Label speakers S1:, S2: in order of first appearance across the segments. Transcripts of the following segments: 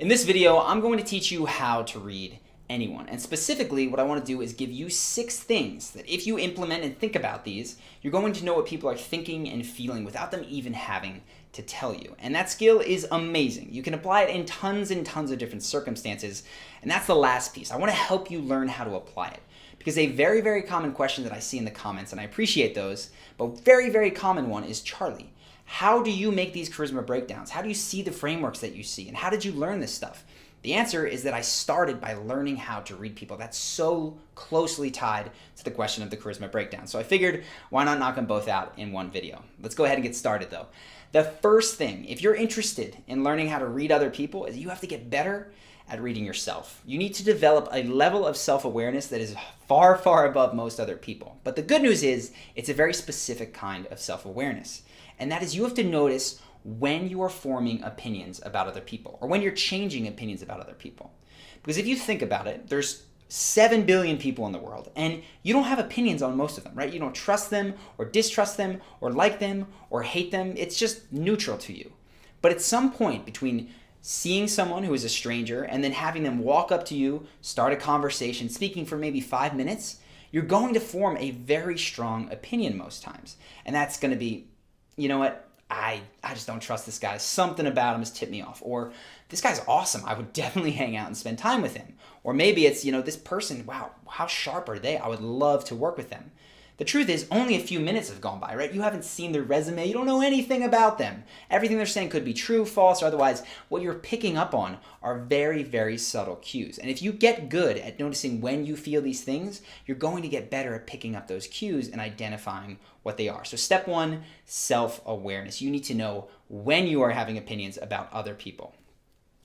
S1: In this video, I'm going to teach you how to read anyone. And specifically, what I want to do is give you 6 things that if you implement and think about these, you're going to know what people are thinking and feeling without them even having to tell you. And that skill is amazing. You can apply it in tons and tons of different circumstances. And that's the last piece. I want to help you learn how to apply it. Because a very, very common question that I see in the comments, and I appreciate those, but very, very common one is, Charlie, how do you make these charisma breakdowns? How do you see the frameworks that you see? And how did you learn this stuff? The answer is that I started by learning how to read people. That's so closely tied to the question of the charisma breakdown. So I figured, why not knock them both out in one video? Let's go ahead and get started though. The first thing, if you're interested in learning how to read other people, is you have to get better at reading yourself. You need to develop a level of self-awareness that is far, far above most other people. But the good news is, it's a very specific kind of self-awareness. And that is, you have to notice when you are forming opinions about other people, or when you're changing opinions about other people. Because if you think about it, there's 7 billion people in the world, and you don't have opinions on most of them, right? You don't trust them, or distrust them, or like them, or hate them. It's just neutral to you. But at some point between seeing someone who is a stranger and then having them walk up to you, start a conversation, speaking for maybe 5 minutes, you're going to form a very strong opinion most times. And that's going to be, you know what, I just don't trust this guy. Something about him has tipped me off. Or this guy's awesome. I would definitely hang out and spend time with him. Or maybe it's, this person, wow, how sharp are they? I would love to work with them. The truth is, only a few minutes have gone by, right? You haven't seen their resume. You don't know anything about them. Everything they're saying could be true, false, or otherwise. What you're picking up on are very, very subtle cues. And if you get good at noticing when you feel these things, you're going to get better at picking up those cues and identifying what they are. So step 1, self-awareness. You need to know when you are having opinions about other people.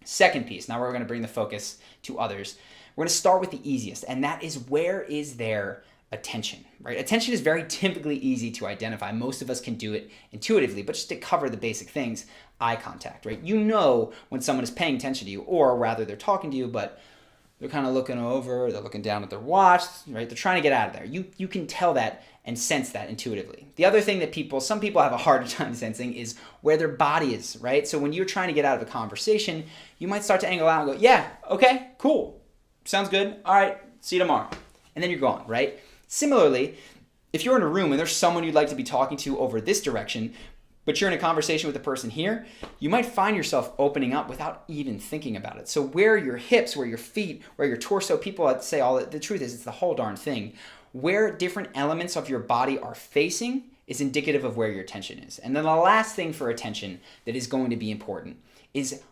S1: Second piece, now we're going to bring the focus to others. We're going to start with the easiest, and that is, where is their attention, right? Attention is very typically easy to identify. Most of us can do it intuitively, but just to cover the basic things, eye contact, right? You know when someone is paying attention to you, or rather they're talking to you, but they're kind of looking over, they're looking down at their watch, right? They're trying to get out of there. You can tell that and sense that intuitively. The other thing that some people have a harder time sensing is where their body is, right? So when you're trying to get out of a conversation, you might start to angle out and go, yeah, okay, cool, sounds good, all right, see you tomorrow. And then you're gone, right? Similarly, if you're in a room and there's someone you'd like to be talking to over this direction, but you're in a conversation with the person here, you might find yourself opening up without even thinking about it. So where your hips, where your feet, where your torso, people say all that, the truth is it's the whole darn thing. Where different elements of your body are facing is indicative of where your attention is. And then the last thing for attention that is going to be important is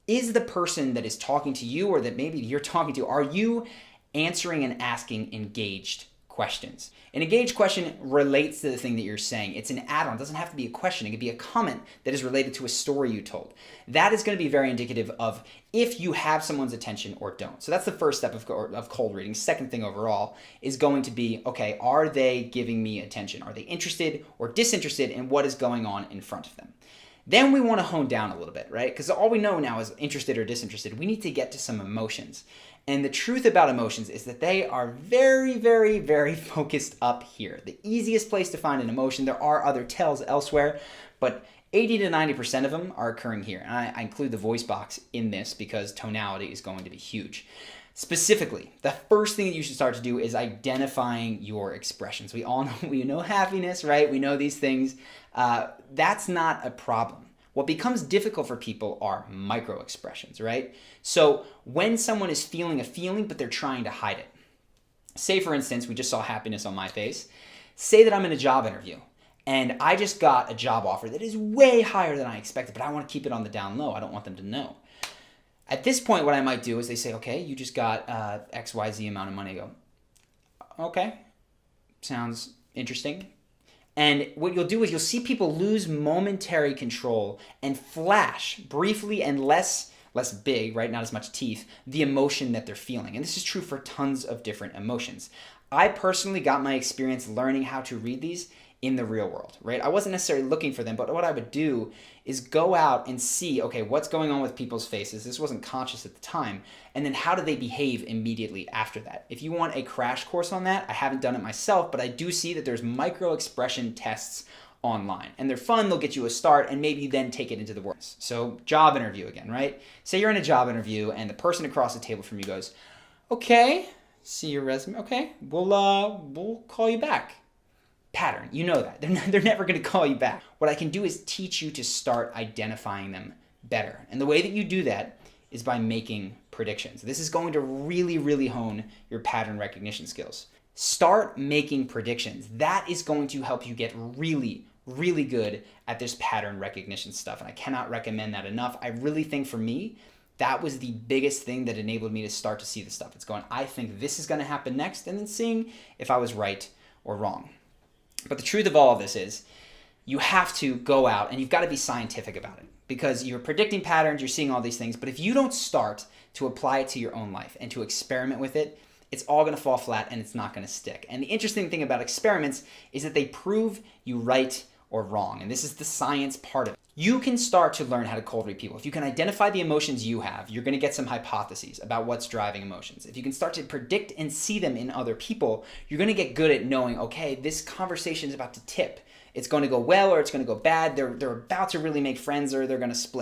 S1: the person that is talking to you, or that maybe you're talking to, are you answering and asking engaged questions? An engaged question relates to the thing that you're saying. It's an add-on. It doesn't have to be a question. It could be a comment that is related to a story you told. That is going to be very indicative of if you have someone's attention or don't. So that's the first step of cold reading. Second thing overall is going to be, okay, are they giving me attention? Are they interested or disinterested in what is going on in front of them? Then we want to hone down a little bit, right? Because all we know now is interested or disinterested. We need to get to some emotions. And the truth about emotions is that they are very, very, very focused up here. The easiest place to find an emotion, there are other tells elsewhere, but 80 to 90% of them are occurring here. And I include the voice box in this because tonality is going to be huge. Specifically, the first thing that you should start to do is identifying your expressions. We all know, we know happiness, right? We know these things. That's not a problem. What becomes difficult for people are micro expressions, right? So when someone is feeling a feeling, but they're trying to hide it. Say, for instance, we just saw happiness on my face. Say that I'm in a job interview and I just got a job offer that is way higher than I expected, but I want to keep it on the down low. I don't want them to know. At this point, what I might do is they say, okay, you just got XYZ amount of money. I go, okay, sounds interesting. And what you'll do is you'll see people lose momentary control and flash briefly and less big, right? Not as much teeth, the emotion that they're feeling. And this is true for tons of different emotions. I personally got my experience learning how to read these in the real world, right? I wasn't necessarily looking for them, but what I would do is go out and see, okay, what's going on with people's faces? This wasn't conscious at the time. And then how do they behave immediately after that? If you want a crash course on that, I haven't done it myself, but I do see that there's micro expression tests online. And they're fun, they'll get you a start, and maybe you then take it into the world. So job interview again, right? Say you're in a job interview and the person across the table from you goes, okay, see your resume, okay, we'll call you back. Pattern, you know that. They're never gonna call you back. What I can do is teach you to start identifying them better. And the way that you do that is by making predictions. This is going to really, really hone your pattern recognition skills. Start making predictions. That is going to help you get really, really good at this pattern recognition stuff. And I cannot recommend that enough. I really think for me, that was the biggest thing that enabled me to start to see the stuff. It's going, I think this is going to happen next, and then seeing if I was right or wrong. But the truth of all of this is you have to go out and you've got to be scientific about it, because you're predicting patterns, you're seeing all these things. But if you don't start to apply it to your own life and to experiment with it, it's all going to fall flat and it's not going to stick. And the interesting thing about experiments is that they prove you right or wrong. And this is the science part of it. You can start to learn how to cold read people. If you can identify the emotions you have, you're going to get some hypotheses about what's driving emotions. If you can start to predict and see them in other people, you're going to get good at knowing, okay, this conversation is about to tip. It's going to go well or it's going to go bad. They're about to really make friends or they're going to split.